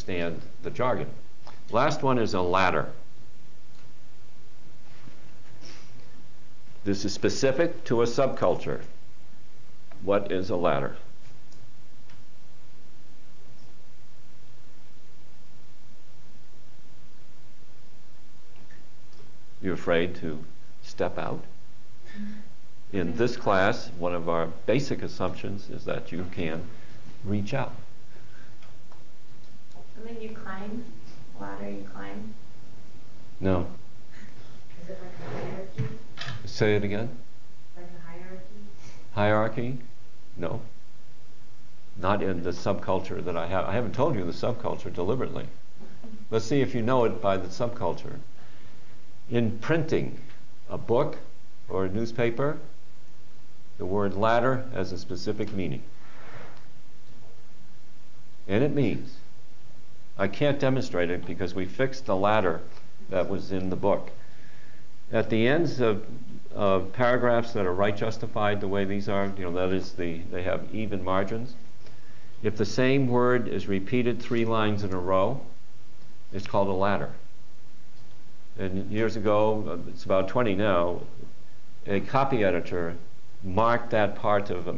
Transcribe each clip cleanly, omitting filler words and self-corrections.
understand the jargon. Last one is a ladder. This is specific to a subculture. What is a ladder? You afraid to step out? In this class, one of our basic assumptions is that you can reach out. Something you climb? Ladder you climb? No. Is it like a hierarchy? Say it again. Like a hierarchy? Hierarchy? No. Not in the subculture that I have. I haven't told you the subculture deliberately. Let's see if you know it by the subculture. In printing a book or a newspaper, the word ladder has a specific meaning. And it means, I can't demonstrate it because we fixed the ladder that was in the book. At the ends of paragraphs that are right justified the way these are, that is, they have even margins. If the same word is repeated 3 lines in a row, it's called a ladder. And years ago, it's about 20 now, a copy editor marked that part of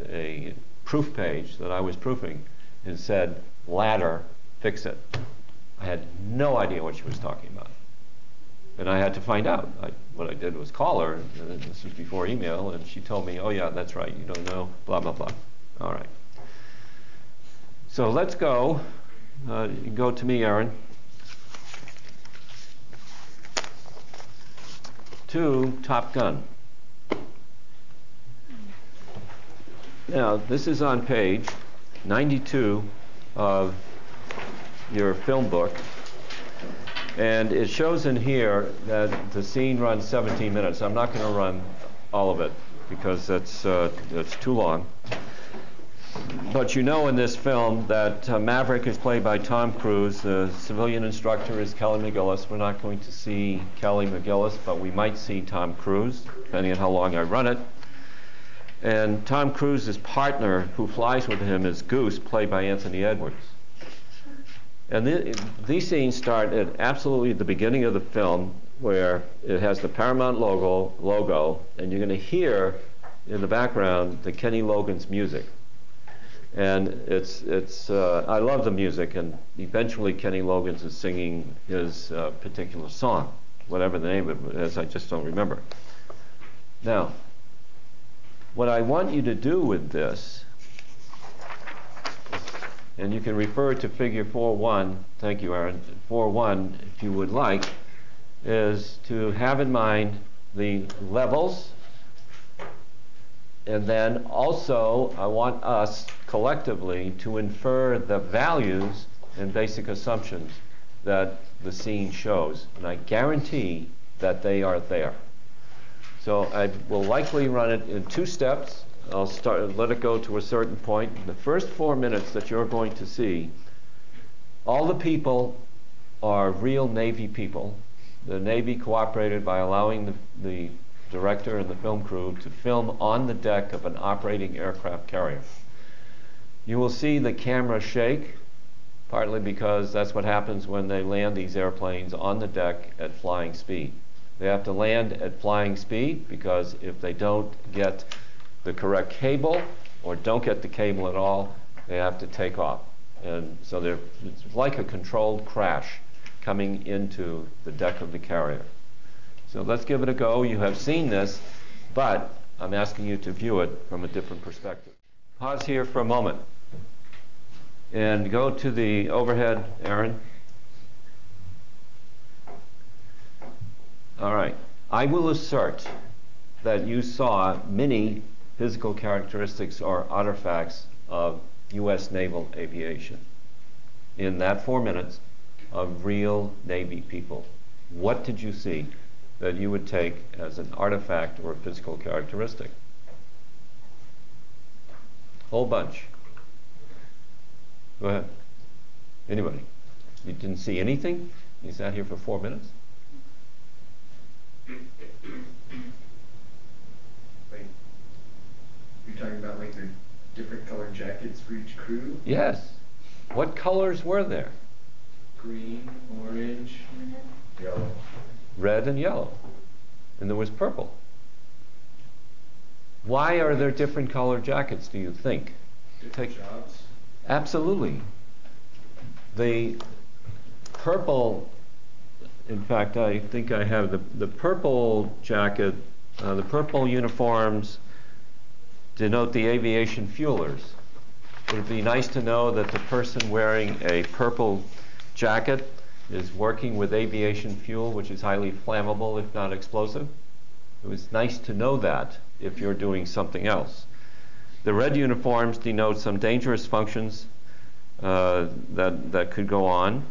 a proof page that I was proofing and said, ladder, fix it. I had no idea what she was talking about. And I had to find out. What I did was call her, and this was before email, and she told me, oh yeah, that's right, you don't know, blah, blah, blah. All right. So let's go. You can go to me, Aaron. To Top Gun. Now, this is on page 92 of your film book, and it shows in here that the scene runs 17 minutes. I'm not going to run all of it because that's too long. But you know in this film that Maverick is played by Tom Cruise. The civilian instructor is Kelly McGillis. We're not going to see Kelly McGillis, but we might see Tom Cruise, depending on how long I run it. And Tom Cruise's partner, who flies with him, is Goose, played by Anthony Edwards. And these scenes start at absolutely the beginning of the film, where it has the Paramount logo, and you're going to hear in the background the Kenny Loggins music. And I love the music, and eventually Kenny Loggins is singing his particular song, whatever the name of it is, I just don't remember. Now, what I want you to do with this, and you can refer to figure 4.1, thank you, Aaron, 4.1 if you would like, is to have in mind the levels. And then also, I want us collectively to infer the values and basic assumptions that the scene shows. And I guarantee that they are there. So I will likely run it in 2 steps. I'll let it go to a certain point. The first 4 minutes that you're going to see, all the people are real Navy people. The Navy cooperated by allowing the director and the film crew to film on the deck of an operating aircraft carrier. You will see the camera shake, partly because that's what happens when they land these airplanes on the deck at flying speed. They have to land at flying speed because if they don't get the correct cable or don't get the cable at all, they have to take off. And so it's like a controlled crash coming into the deck of the carrier. So let's give it a go. You have seen this, but I'm asking you to view it from a different perspective. Pause here for a moment and go to the overhead, Aaron. All right. I will assert that you saw many physical characteristics or artifacts of U.S. naval aviation in that 4 minutes of real Navy people. What did you see that you would take as an artifact or a physical characteristic? Whole bunch. Go ahead. Anybody? You didn't see anything? You sat here for 4 minutes? Wait, you're talking about like the different colored jackets for each crew? Yes. What colors were there? Green, orange, yellow. Red and yellow. And there was purple. Why are there different colored jackets, do you think? Different jobs. Absolutely. The purple, in fact, I think I have the purple jacket, the purple uniforms denote the aviation fuelers. It would be nice to know that the person wearing a purple jacket is working with aviation fuel, which is highly flammable, if not explosive. It was nice to know that if you're doing something else. The red uniforms denote some dangerous functions that could go on.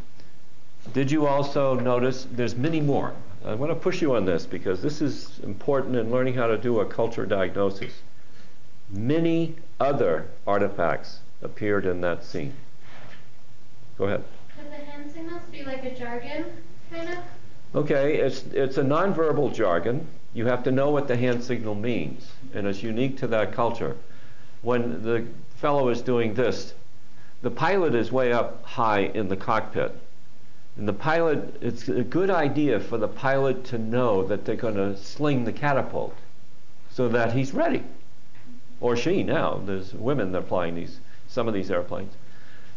Did you also notice, there's many more. I want to push you on this because this is important in learning how to do a culture diagnosis. Many other artifacts appeared in that scene. Go ahead. Could the hand signals be like a jargon, kind of? Okay, it's a nonverbal jargon. You have to know what the hand signal means, and it's unique to that culture. When the fellow is doing this, the pilot is way up high in the cockpit. And the pilot, it's a good idea for the pilot to know that they're going to sling the catapult so that he's ready. Or she now. There's women that are flying some of these airplanes.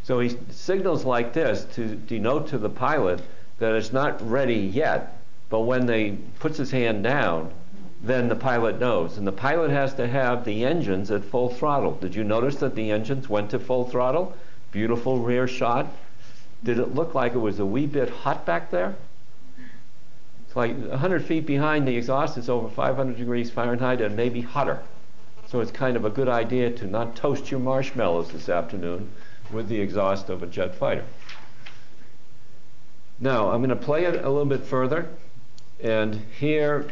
So he signals like this to denote to the pilot that it's not ready yet, but when they puts his hand down, then the pilot knows. And the pilot has to have the engines at full throttle. Did you notice that the engines went to full throttle? Beautiful rear shot. Did it look like it was a wee bit hot back there? It's like 100 feet behind the exhaust, it's over 500 degrees Fahrenheit and maybe hotter. So it's kind of a good idea to not toast your marshmallows this afternoon with the exhaust of a jet fighter. Now, I'm going to play it a little bit further. And here,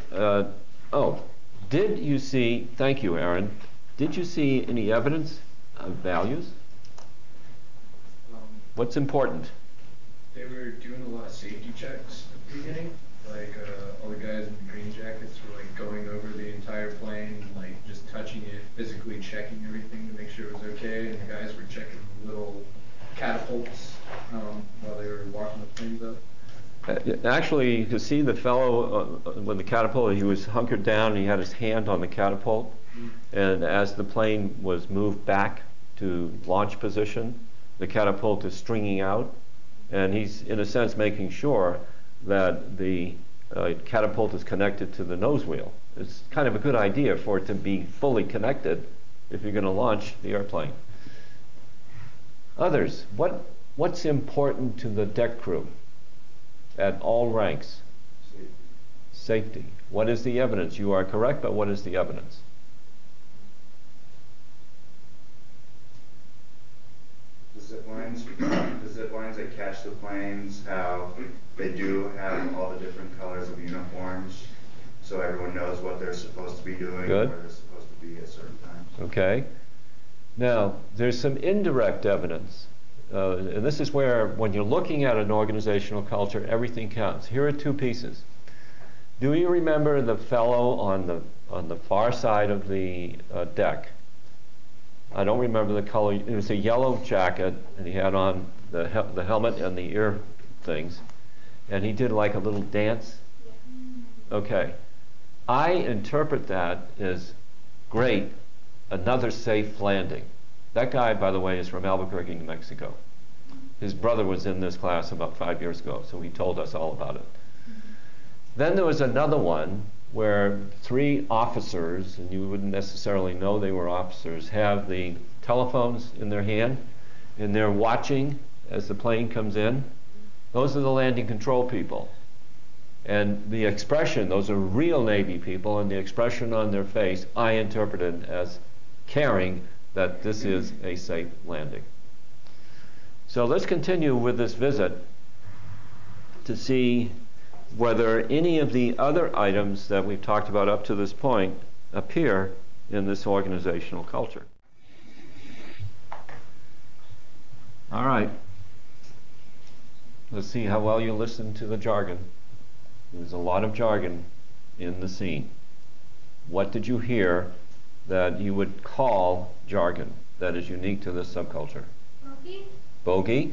did you see, thank you, Aaron, did you see any evidence of values? What's important? They were doing a lot of safety checks at the beginning. Like all the guys in the green jackets were like going over the entire plane, like just touching it, physically checking everything to make sure it was okay. And the guys were checking the little catapults while they were walking the planes up. Actually, you could see the fellow when the catapult, he was hunkered down and he had his hand on the catapult. And as the plane was moved back to launch position, the catapult is stringing out. And he's, in a sense, making sure that the catapult is connected to the nose wheel. It's kind of a good idea for it to be fully connected if you're going to launch the airplane. Others, what's important to the deck crew at all ranks? Safety. What is the evidence? You are correct, but what is the evidence? The zip lines that catch the planes, how they do have all the different colors of uniforms, so everyone knows what they're supposed to be doing, Good. where they're supposed to be at certain times. Okay. Now, there's some indirect evidence. And this is where, when you're looking at an organizational culture, everything counts. Here are two pieces. Do you remember the fellow on the far side of the deck? I don't remember the color. It was a yellow jacket, and he had on the helmet and the ear things, and he did like a little dance. Okay. I interpret that as great, another safe landing. That guy, by the way, is from Albuquerque, New Mexico. His brother was in this class about 5 years ago, so he told us all about it. Then there was another one where 3 officers, and you wouldn't necessarily know they were officers, have the telephones in their hand, and they're watching as the plane comes in. Those are the landing control people. And the expression, those are real Navy people, and the expression on their face, I interpreted as caring that this is a safe landing. So let's continue with this visit to see whether any of the other items that we've talked about up to this point appear in this organizational culture. All right. Let's see how well you listen to the jargon. There's a lot of jargon in the scene. What did you hear that you would call jargon that is unique to this subculture? Monkey? bogey.